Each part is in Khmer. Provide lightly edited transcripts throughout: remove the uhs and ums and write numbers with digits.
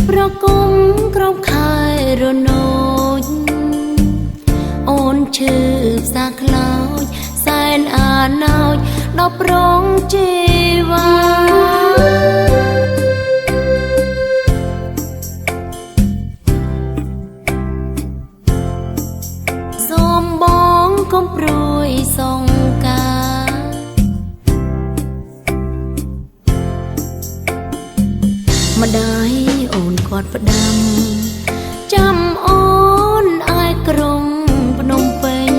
ប្រគុំក្រុមខែរនោចអូនឈឺផ្សាខ្លោចសែនអាណោចដល់ប្រងជីវ៉ាសូមបងកុំព្រួយសងការម្ដាយអូនគាត់ផ្ដាំចាំអូនអាយក្រុងភ្នំពេញ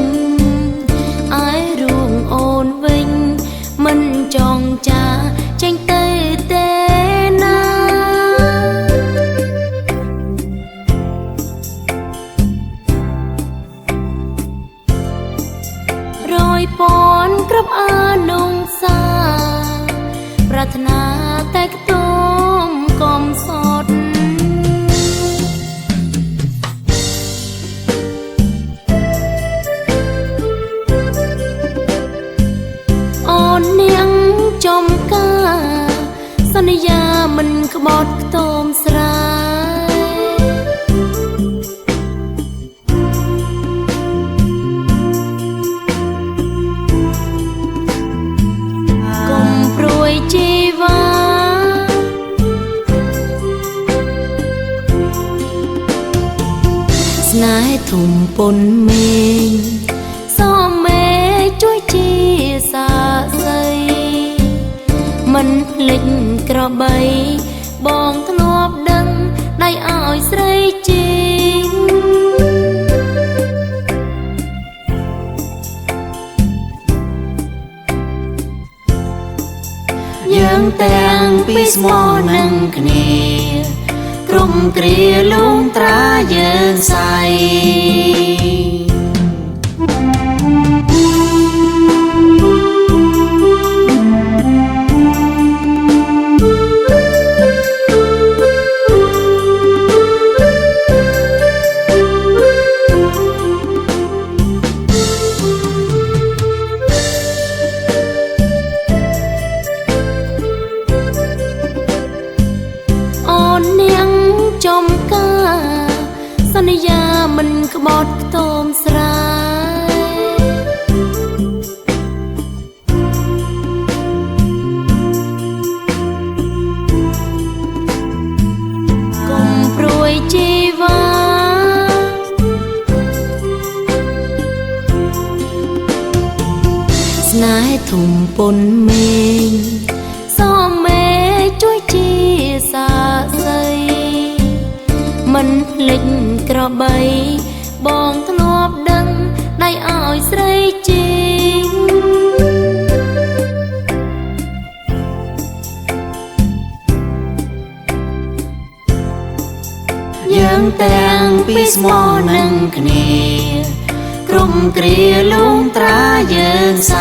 អាយរួងអូនវិញមិនចង់ចាចេញទៅទេណារយពនគ្រប់អានងសាប្រាថ្នាតែខ្ទមកំសត់អូននាងចំការសន្យាមិនក្បត់ខ្ទមស្រែកុំព្រួយជីវ៉ាស្នេហ៍ធំពុនមេងសមមេជួយជាសាស័យមិនភ្លេចក្របីបងធ្លាប់ដឹងដៃឲ្យស្រីជីងយើងទាំងពីស្មោះនឹងគ្នាក្រុមគ្រាលងត្រាយើងใสអូននាងចំការសន្យាមិនក្បត់ខ្ទមស្រែកុំព្រួយជីវ៉ាស្នេហ៍ធំពុនមេងសមមេជួយជាសាស័យមិនភ្លេចក្របីបងធ្លាប់ដឹងដៃឲ្យស្រីជីងយើងទាំងពីស្មោះនឹងគ្នាក្រុមគ្រាលងត្រាយើងใส